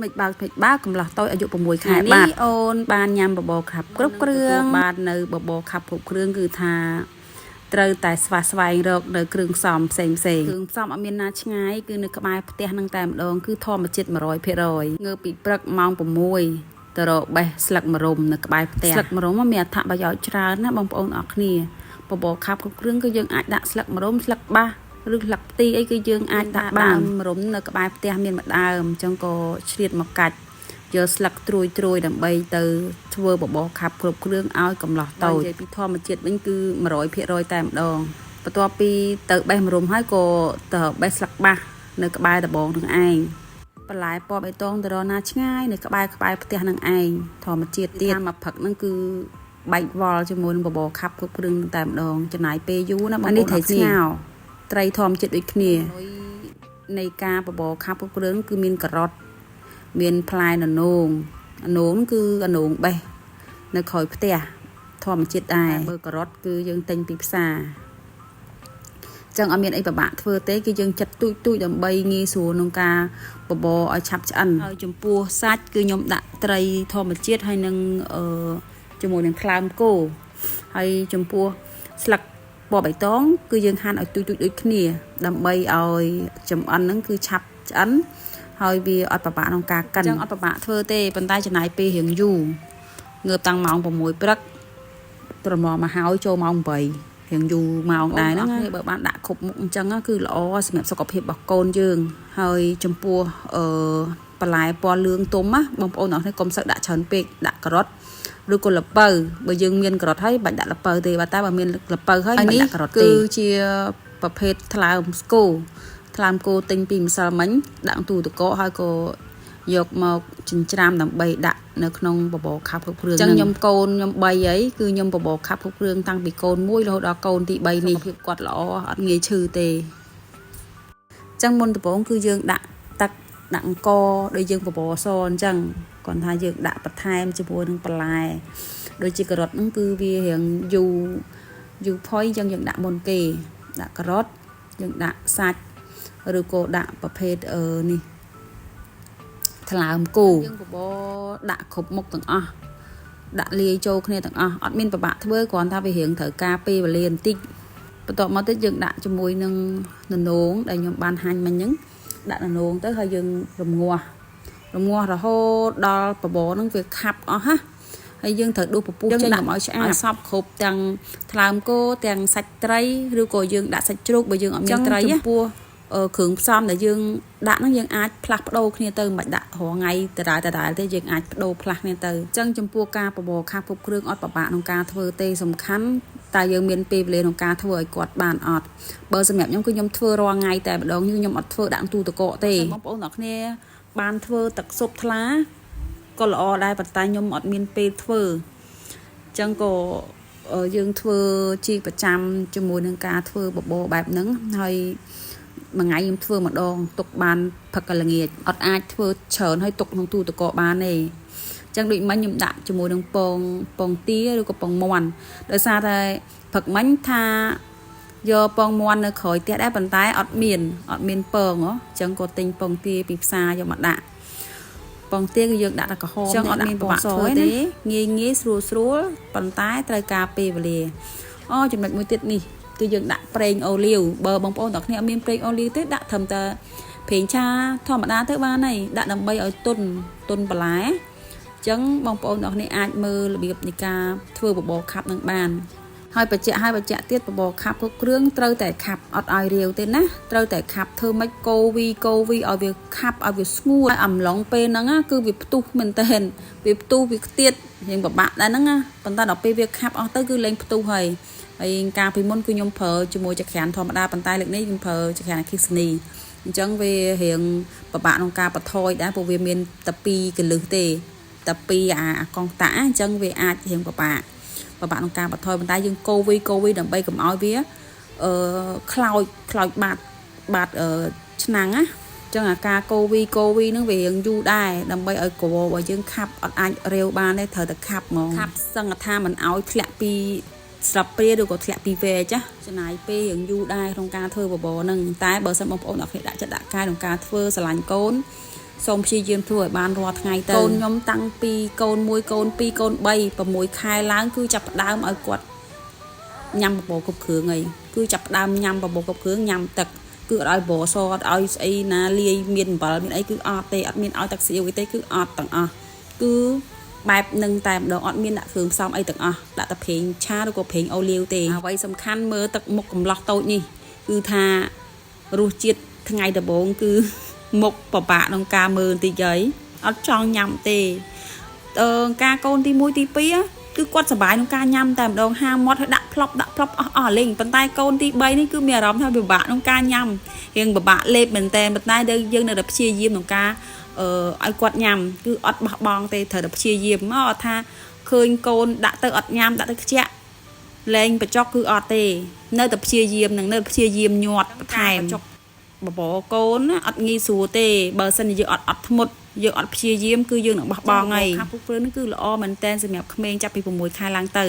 មិនបើពេកបើកំឡោះតូចអាយុ6ខែបាទអូនបានញ៉ាំបបរខាប់គ្រប់គ្រឿងបាននៅបបរខាប់គ្រប់គ្រឿងគឺថាត្រូវតែស្វែងរកនៅគ្រឿងផ្សំផ្សេងគ្រឿងផ្សំអត់មានណាឆ្ងាយគឺនៅក្បែរផ្ទះនឹងតែម្ដងគឺធម្មជាតិ 100% ងើបពីព្រឹកម៉ោង6ទៅរកបេះស្លឹកម្រុំនៅក្បែរផ្ទះស្លឹកម្រុំមានអត្ថប្រយោជន៍ច្រើនណាបងប្អូនអរគ្នាបបរខាប់គ្រប់គ្រឿងគឺយើងអាចដាក់ស្លឹកម្រុំស្លឹកបាសឬស្លឹកផ្ទីអីគឺយើងអាចដាក់បានម្រុំនៅក្បែរផ្ទះមានម្ដើមអញ្ចឹងក៏ឆ្លៀតមកកាច់យកស្លឹកត្រួយដើម្បីទៅធ្វើបបរខាប់គ្រប់គ្រឿងឲ្យកំឡោះតូចនិយាយពីធម្មជាតិវិញគឺ 100% តែម្ដងបន្ទាប់ពីទៅបេះម្រុំហើយក៏ទៅបេះស្លឹកបាសនៅក្បែរដបងនឹងឯងបន្លែពណ៌បៃតងទៅរកណាឆ្ងាយនៅក្បែរផ្ទះនឹងឯងធម្មជាតិទៀតមកផឹកហ្នឹងគឺបែកវល់ជាមួយនឹងបបរខាប់គ្រប់គ្រឿងតែម្ដងចំណាយពេលយូរណាបងប្អូននេះត្រីស្ងោរត្រីធម្មជាតិដូចគ្នានៃការបបរខាប់គ្រប់គ្រឿងគឺមានការ៉ុតមានផ្លែននោងគឺអនោងបេះនៅក្រោយផ្ទះធម្មជាតិដែរបើការ៉ុតគឺយើងទិញពីផ្សារចឹងអត់មានអីពិបាកធ្វើទេគឺយើងចិតទូចដើម្បីងាយស្រួលក្នុងការបបរឲ្យឆាប់ឆ្អិនហើយចំពោះសាច់គឺខ្ញុំដាក់ត្រីធម្មជាតិហើយនឹងជាមួយនឹងថ្លើមគោហើយចំពោះស្លឹកពណ៌បៃតងគឺយើងហាន់ឲ្យទូចដូចគ្នាដើម្បីឲ្យចម្អិនហ្នឹងគឺឆាប់ឆ្អិនហើយវាអត់ពិបាកក្នុងការកិនអញ្ចឹងអត់ពិបាកធ្វើទេប៉ុន្តែចំណាយពេលរៀងយូរងើបតាំងម៉ោង6ព្រឹកត្រឡប់មកហើយចូលម៉ោង8រៀងយូរម៉ោងដែរហ្នឹងបើបានដាក់គ្រប់មុខអញ្ចឹងគឺល្អសម្រាប់សុខភាពរបស់កូនយើងហើយចំពោះបន្លែពណ៌លឿងទុំណាបងប្អូនអរគ្នាកុំសឹកដាក់ច្រើនពេកដាក់ការ៉ុតឬក៏ល្ពៅបើយើងមានការ៉ុតហើយបាច់ដាក់ល្ពៅទេបើតែបើមានល្ពៅហើយមិនដាក់ការ៉ុតទេគឺជាប្រភេទថ្លើមគោទិញពីម្សិលមិញដាក់ទូទឹកកកហើយក៏យកមកចិញ្ច្រាំដើម្បីដាក់នៅក្នុងបបរខាប់គ្រប់គ្រឿងអញ្ចឹងខ្ញុំកូនខ្ញុំ3អីគឺខ្ញុំបបរខាប់គ្រប់គ្រឿងតាំងពីកូន1រហូតដល់កូនទី3នេះភាពគាត់ល្អអត់ងាយឈឺទេអញ្ចឹងមុនដំបូងគឺយើងដាក់ទឹកដាក់អង្ករដូចយើងបបរសអញ្ចឹងគាត់ថាយើងដាក់បន្ថែមជាមួយនឹងបន្លែដូចជាការ៉ុតហ្នឹងគឺវារៀងយូរផុយអញ្ចឹងយើងដាក់មុនគេដាក់ការ៉ុតយើងដាក់សាច់ឬក៏ដាក់ប្រភេទនេះថ្លើមគោយើងបបរដាក់គ្រប់មុខទាំងអស់ដាក់លាយចូលគ្នាទាំងអស់អត់មានពិបាកធ្វើគ្រាន់តែវារៀងត្រូវការពេលវេលាបន្តិចបន្ទាប់មកទៀតយើងដាក់ជាមួយនឹងននោងដែលខ្ញុំបានហាញមិញហ្នឹងដាក់ននោងទៅហើយយើងរងាស់រហូតដល់បបរហ្នឹងវាខាប់អស់ណាហើយយើងត្រូវដួសពពុះចេញកុំឲ្យឆ្អាបសពគ្រប់ទាំងថ្លើមគោទាំងសាច់ត្រីឬក៏យើងដាក់សាច់ជ្រូកបើយើងអត់មានត្រីចំពោះគ្រឿងផ្សំដែលយើងដាក់ហ្នឹងយើងអាចផ្លាស់ប្ដូរគ្នាទៅមិនបាច់ដាក់រាល់ថ្ងៃដដែលទេយើងអាចបដូរផ្លាស់គ្នាទៅអញ្ចឹងចំពោះការបបរខាប់គ្រប់គ្រឿងអត់ពិបាកក្នុងការធ្វើទេសំខាន់តែយើងមានពេលវេលាក្នុងការធ្វើឲ្យគាត់បានអត់បើសម្រាប់ខ្ញុំគឺខ្ញុំធ្វើរាល់ថ្ងៃតែម្ដងខ្ញុំអត់ធ្វើដាក់ទូទឹកកកទេបងប្អូនអ្នកគ្នាបានធ្វើទឹកស៊ុបថ្លាក៏ល្អដែរប៉ុន្តែខ្ញុំអត់មានពេលធ្វើអញ្ចឹងក៏យើងធ្វើជាប្រចាំជាមួយនឹងការធ្វើបបរបែបហ្នឹងហើយមួយថ្ងៃខ្ញុំធ្វើម្ដងទុកបានផឹកកល្ងាចអត់អាចធ្វើច្រើនហើយទុកក្នុងទូទឹកកកបានទេអញ្ចឹងដូចមិញខ្ញុំដាក់ជាមួយនឹងពងទាឬក៏ពងមាន់ដោយសារតែផឹកមិញថាយកពងមាន់នៅក្រោយផ្ទះដែរប៉ុន្តែអត់មានពងអញ្ចឹងក៏ទិញពងទាពីផ្សារយកមកដាក់ពងទាគឺយើងដាក់តែក្រហមអញ្ចឹងអត់មានប្រវត្តិធ្វើទេងាយស្រួលប៉ុន្តែត្រូវការពេលវេលាចំណុចមួយទៀតនេះគឺយើងដាក់ប្រេងអូលីវបើបងប្អូនទាំងគ្នាអត់មានប្រេងអូលីវទេដាក់ត្រឹមតែប្រេងឆាធម្មតាទៅបានហើយដាក់ដើម្បីឲ្យទន់បន្លែអញ្ចឹងបងប្អូនទាំងគ្នាអាចមើលរបៀបនៃការធ្វើបបរខាប់នឹងបានហើយបញ្ជាក់ទៀតបបរខាប់គ្រប់គ្រឿងត្រូវតែខាប់អត់ឲ្យរាវទេណាត្រូវតែខាប់ធ្វើម៉េចកូវីឲ្យវាខាប់ឲ្យវាស្ងួតអំឡុងពេលហ្នឹងគឺវាផ្ទុះមែនតើវាផ្ទុះវាខ្ទាតរៀងពិបាកដែរហ្នឹងណាប៉ុន្តែដល់ពេលវាខាប់អស់ទៅគឺលែងផ្ទុះហើយការពីមុនគឺខ្ញុំប្រើជាមួយចក្រានធម្មតាប៉ុន្តែលើកនេះខ្ញុំប្រើចក្រានអគ្គិសនីអញ្ចឹងវារៀងពិបាកក្នុងការបន្ថយដែរព្រោះវាមានតែ2កន្លឹះទេតែ2អាកងតាអញ្ចឹងវាអាចរៀងពិបាកក្នុងការបន្ថយប៉ុន្តែយើងកូវីដើម្បីកុំឲ្យវាខ្លោចបាត់ឆ្នាំងណាអញ្ចឹងអាការកូវីហ្នឹងវារៀងយូរដែរដើម្បីឲ្យក្រវរបស់យើងខាប់អត់អាចរាវបានទេត្រូវតែខាប់ហ្មងខាប់សឹងថាមិនឲ្យធ្លាក់ពីស្រាប់ព្រាឬក៏ធ្លាក់ពីវែចាចំណាយពេលរៀងយូរដែរក្នុងការធ្វើបបរហ្នឹងតែបើសិនបងប្អូនអរគ្នាដាក់ចិត្តដាក់កាយក្នុងការធ្វើស្រឡាញ់កូន សូមព្យាយាមធ្វើឲ្យបានរាល់ថ្ងៃទៅកូនខ្ញុំតាំងពីកូន1កូន2កូន3 6 ខែឡើងគឺចាប់ផ្ដើមឲ្យគាត់ញ៉ាំបបរគ្រប់គ្រឿងអីគឺចាប់ផ្ដើមញ៉ាំបបរគ្រប់គ្រឿងញ៉ាំទឹកគឺអត់ឲ្យបរសអត់ឲ្យស្អីណាលាយមានអំបិលមានអីគឺអត់ទេអត់មានឲ្យទឹកស៊ីអ៊ីវទេគឺអត់ទាំងអស់គឺបែបនឹងតែម្ដងអត់មានដាក់គ្រឿងផ្សំអីទាំងអស់ដាក់តែប្រេងឆាឬក៏ប្រេងអូលីវទេអ្វីសំខាន់មើលទឹកមុខកំឡោះតូចនេះគឺថារសជាតិថ្ងៃដំបូងគឺមុខពិបាកក្នុងការមើលបន្តិចហើយអត់ចង់ញ៉ាំទេការកូនទី1ទី2គឺគាត់សប្បាយក្នុងការញ៉ាំតែម្ដងហាមាត់ឲ្យដាក់ផ្លប់អស់លេងប៉ុន្តែកូនទី3នេះគឺមានអារម្មណ៍ថាពិបាកក្នុងការញ៉ាំរៀងពិបាកលេបមែនតែប៉ុន្តែយើងនៅតែព្យាយាមក្នុងការឲ្យគាត់ញ៉ាំគឺអត់បោះបង់ទេត្រូវតែព្យាយាមមកថាឃើញកូនដាក់ទៅអត់ញ៉ាំដាក់ទៅខ្ជាក់លែងបញ្ចុកគឺអត់ទេនៅតែព្យាយាមនឹងនៅព្យាយាមញាត់បន្ថែមបញ្ចុកបបរកូនអត់ងាយស្រួលទេបើសិនជាយើងអត់ធ្មត់យើងអត់ព្យាយាមគឺយើងនឹងបោះបង់ហើយខាប់ពុកព្រឺនេះគឺល្អមែនតែនសម្រាប់ក្មេងចាប់ពី6ខែឡើងទៅ